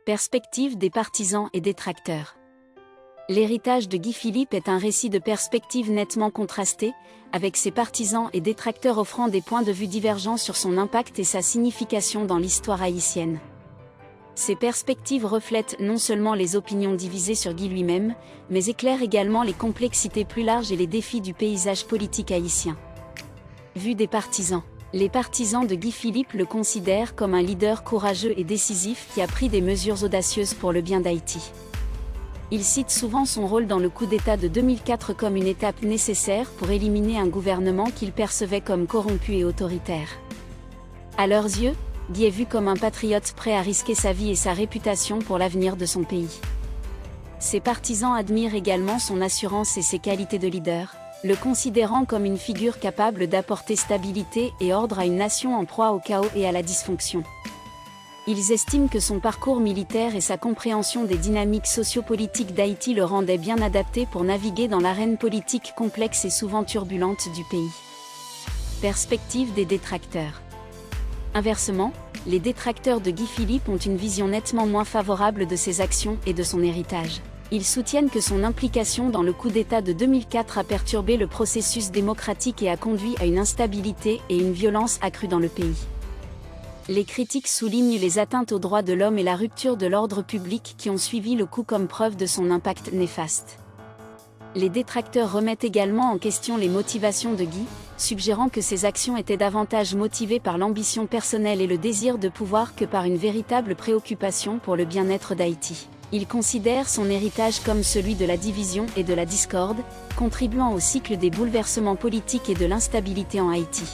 Perspective des partisans et détracteurs. L'héritage de Guy Philippe est un récit de perspectives nettement contrasté, avec ses partisans et détracteurs offrant des points de vue divergents sur son impact et sa signification dans l'histoire haïtienne. Ces perspectives reflètent non seulement les opinions divisées sur Guy lui-même, mais éclairent également les complexités plus larges et les défis du paysage politique haïtien. Vue des partisans. Les partisans de Guy Philippe le considèrent comme un leader courageux et décisif qui a pris des mesures audacieuses pour le bien d'Haïti. Ils citent souvent son rôle dans le coup d'État de 2004 comme une étape nécessaire pour éliminer un gouvernement qu'ils percevaient comme corrompu et autoritaire. À leurs yeux, Guy est vu comme un patriote prêt à risquer sa vie et sa réputation pour l'avenir de son pays. Ses partisans admirent également son assurance et ses qualités de leader, le considérant comme une figure capable d'apporter stabilité et ordre à une nation en proie au chaos et à la dysfonction. Ils estiment que son parcours militaire et sa compréhension des dynamiques sociopolitiques d'Haïti le rendaient bien adapté pour naviguer dans l'arène politique complexe et souvent turbulente du pays. Perspective des détracteurs. Inversement, les détracteurs de Guy Philippe ont une vision nettement moins favorable de ses actions et de son héritage. Ils soutiennent que son implication dans le coup d'État de 2004 a perturbé le processus démocratique et a conduit à une instabilité et une violence accrue dans le pays. Les critiques soulignent les atteintes aux droits de l'homme et la rupture de l'ordre public qui ont suivi le coup comme preuve de son impact néfaste. Les détracteurs remettent également en question les motivations de Guy, suggérant que ses actions étaient davantage motivées par l'ambition personnelle et le désir de pouvoir que par une véritable préoccupation pour le bien-être d'Haïti. Il considère son héritage comme celui de la division et de la discorde, contribuant au cycle des bouleversements politiques et de l'instabilité en Haïti.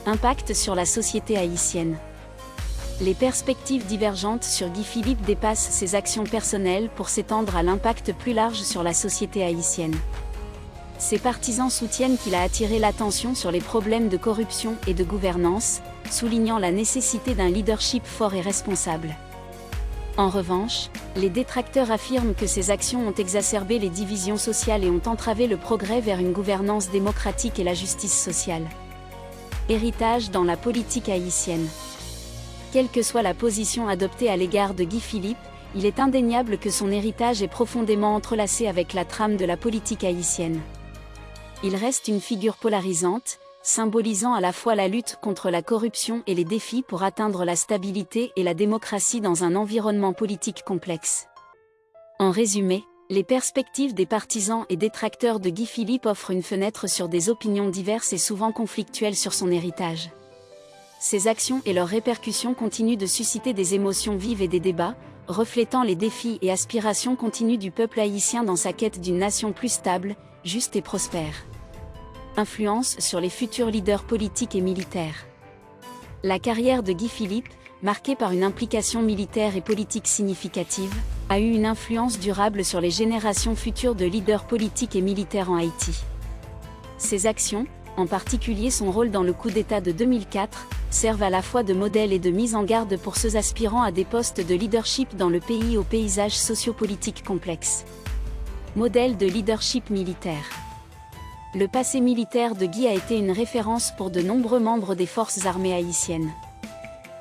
Impact sur la société haïtienne. Les perspectives divergentes sur Guy Philippe dépassent ses actions personnelles pour s'étendre à l'impact plus large sur la société haïtienne. Ses partisans soutiennent qu'il a attiré l'attention sur les problèmes de corruption et de gouvernance, soulignant la nécessité d'un leadership fort et responsable. En revanche, les détracteurs affirment que ces actions ont exacerbé les divisions sociales et ont entravé le progrès vers une gouvernance démocratique et la justice sociale. Héritage dans la politique haïtienne. Quelle que soit la position adoptée à l'égard de Guy Philippe, il est indéniable que son héritage est profondément entrelacé avec la trame de la politique haïtienne. Il reste une figure polarisante, symbolisant à la fois la lutte contre la corruption et les défis pour atteindre la stabilité et la démocratie dans un environnement politique complexe. En résumé, les perspectives des partisans et détracteurs de Guy Philippe offrent une fenêtre sur des opinions diverses et souvent conflictuelles sur son héritage. Ses actions et leurs répercussions continuent de susciter des émotions vives et des débats, reflétant les défis et aspirations continues du peuple haïtien dans sa quête d'une nation plus stable, juste et prospère. Influence sur les futurs leaders politiques et militaires. La carrière de Guy Philippe, marquée par une implication militaire et politique significative, a eu une influence durable sur les générations futures de leaders politiques et militaires en Haïti. Ses actions, en particulier son rôle dans le coup d'État de 2004, servent à la fois de modèle et de mise en garde pour ceux aspirant à des postes de leadership dans le pays au paysage sociopolitique complexe. Modèle de leadership militaire. Le passé militaire de Guy a été une référence pour de nombreux membres des forces armées haïtiennes.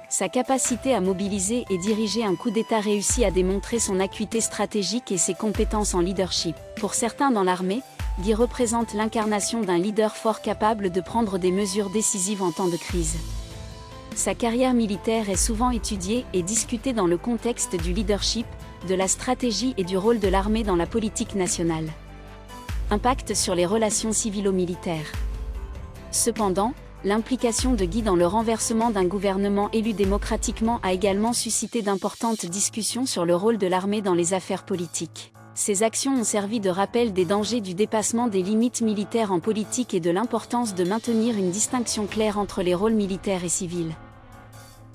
Sa capacité à mobiliser et diriger un coup d'État réussi a démontré son acuité stratégique et ses compétences en leadership. Pour certains dans l'armée, Guy représente l'incarnation d'un leader fort capable de prendre des mesures décisives en temps de crise. Sa carrière militaire est souvent étudiée et discutée dans le contexte du leadership, de la stratégie et du rôle de l'armée dans la politique nationale. Impact sur les relations civilo-militaires. Cependant, l'implication de Guy dans le renversement d'un gouvernement élu démocratiquement a également suscité d'importantes discussions sur le rôle de l'armée dans les affaires politiques. Ces actions ont servi de rappel des dangers du dépassement des limites militaires en politique et de l'importance de maintenir une distinction claire entre les rôles militaires et civils.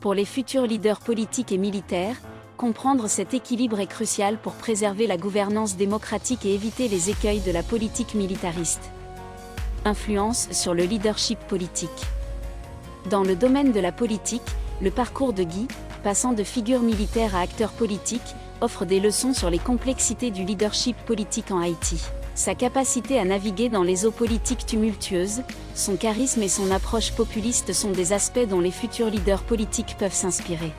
Pour les futurs leaders politiques et militaires, comprendre cet équilibre est crucial pour préserver la gouvernance démocratique et éviter les écueils de la politique militariste. Influence sur le leadership politique. Dans le domaine de la politique, le parcours de Guy, passant de figure militaire à acteur politique, offre des leçons sur les complexités du leadership politique en Haïti. Sa capacité à naviguer dans les eaux politiques tumultueuses, son charisme et son approche populiste sont des aspects dont les futurs leaders politiques peuvent s'inspirer.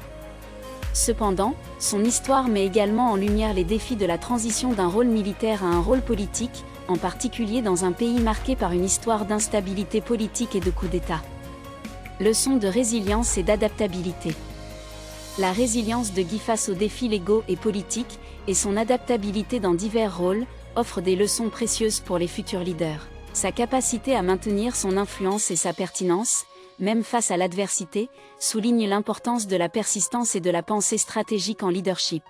Cependant, son histoire met également en lumière les défis de la transition d'un rôle militaire à un rôle politique, en particulier dans un pays marqué par une histoire d'instabilité politique et de coups d'État. Leçon de résilience et d'adaptabilité. La résilience de Guy face aux défis légaux et politiques, et son adaptabilité dans divers rôles, offre des leçons précieuses pour les futurs leaders. Sa capacité à maintenir son influence et sa pertinence, même face à l'adversité, souligne l'importance de la persistance et de la pensée stratégique en leadership.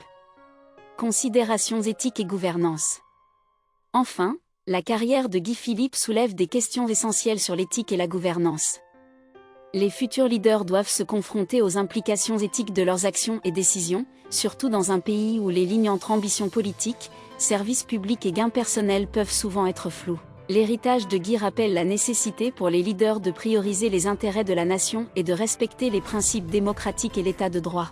Considérations éthiques et gouvernance. Enfin, la carrière de Guy Philippe soulève des questions essentielles sur l'éthique et la gouvernance. Les futurs leaders doivent se confronter aux implications éthiques de leurs actions et décisions, surtout dans un pays où les lignes entre ambition politique, service public et gains personnels peuvent souvent être floues. L'héritage de Guy rappelle la nécessité pour les leaders de prioriser les intérêts de la nation et de respecter les principes démocratiques et l'état de droit.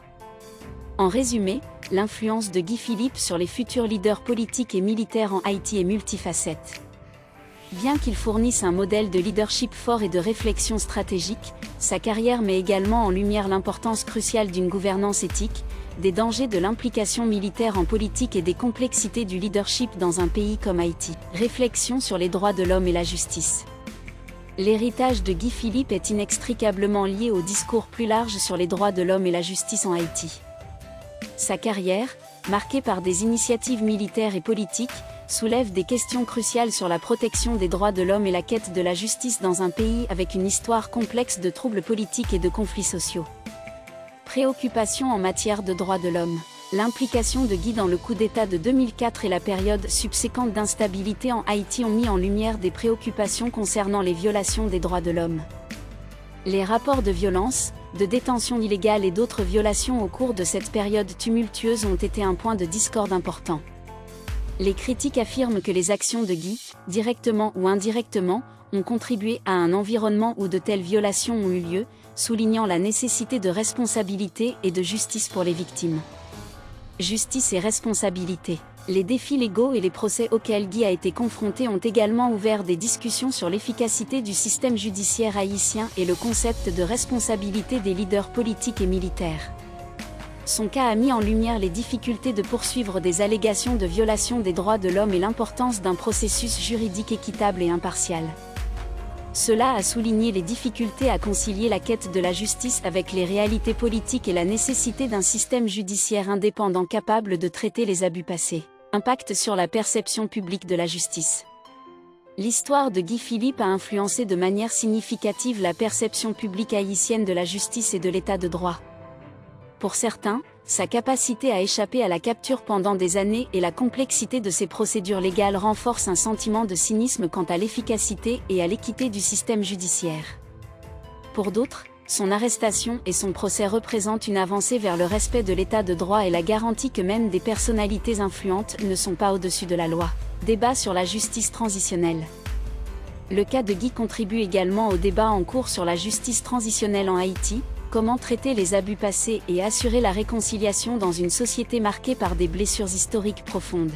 En résumé, l'influence de Guy Philippe sur les futurs leaders politiques et militaires en Haïti est multifacette. Bien qu'il fournisse un modèle de leadership fort et de réflexion stratégique, sa carrière met également en lumière l'importance cruciale d'une gouvernance éthique, des dangers de l'implication militaire en politique et des complexités du leadership dans un pays comme Haïti. Réflexion sur les droits de l'homme et la justice. L'héritage de Guy Philippe est inextricablement lié au discours plus large sur les droits de l'homme et la justice en Haïti. Sa carrière, marquée par des initiatives militaires et politiques, soulève des questions cruciales sur la protection des droits de l'homme et la quête de la justice dans un pays avec une histoire complexe de troubles politiques et de conflits sociaux. Préoccupations en matière de droits de l'homme. L'implication de Guy dans le coup d'État de 2004 et la période subséquente d'instabilité en Haïti ont mis en lumière des préoccupations concernant les violations des droits de l'homme. Les rapports de violence, de détention illégale et d'autres violations au cours de cette période tumultueuse ont été un point de discorde important. Les critiques affirment que les actions de Guy, directement ou indirectement, ont contribué à un environnement où de telles violations ont eu lieu, soulignant la nécessité de responsabilité et de justice pour les victimes. Justice et responsabilité. Les défis légaux et les procès auxquels Guy a été confronté ont également ouvert des discussions sur l'efficacité du système judiciaire haïtien et le concept de responsabilité des leaders politiques et militaires. Son cas a mis en lumière les difficultés de poursuivre des allégations de violation des droits de l'homme et l'importance d'un processus juridique équitable et impartial. Cela a souligné les difficultés à concilier la quête de la justice avec les réalités politiques et la nécessité d'un système judiciaire indépendant capable de traiter les abus passés. Impact sur la perception publique de la justice. L'histoire de Guy Philippe a influencé de manière significative la perception publique haïtienne de la justice et de l'état de droit. Pour certains, sa capacité à échapper à la capture pendant des années et la complexité de ses procédures légales renforcent un sentiment de cynisme quant à l'efficacité et à l'équité du système judiciaire. Pour d'autres, son arrestation et son procès représentent une avancée vers le respect de l'état de droit et la garantie que même des personnalités influentes ne sont pas au-dessus de la loi. Débat sur la justice transitionnelle. Le cas de Guy contribue également au débat en cours sur la justice transitionnelle en Haïti. Comment traiter les abus passés et assurer la réconciliation dans une société marquée par des blessures historiques profondes.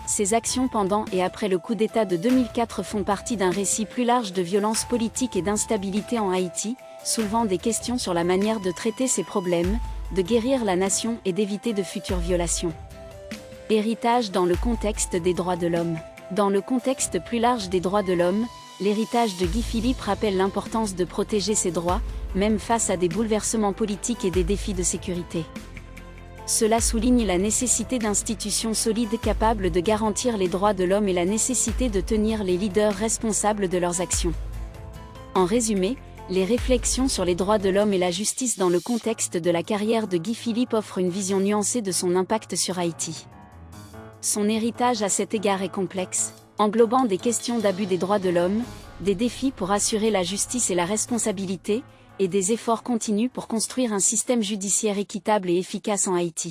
Ces actions pendant et après le coup d'État de 2004 font partie d'un récit plus large de violence politique et d'instabilité en Haïti, soulevant des questions sur la manière de traiter ces problèmes, de guérir la nation et d'éviter de futures violations. Héritage dans le contexte des droits de l'homme. Dans le contexte plus large des droits de l'homme, l'héritage de Guy Philippe rappelle l'importance de protéger ses droits, même face à des bouleversements politiques et des défis de sécurité. Cela souligne la nécessité d'institutions solides capables de garantir les droits de l'homme et la nécessité de tenir les leaders responsables de leurs actions. En résumé, les réflexions sur les droits de l'homme et la justice dans le contexte de la carrière de Guy Philippe offrent une vision nuancée de son impact sur Haïti. Son héritage à cet égard est complexe, englobant des questions d'abus des droits de l'homme, des défis pour assurer la justice et la responsabilité, et des efforts continus pour construire un système judiciaire équitable et efficace en Haïti.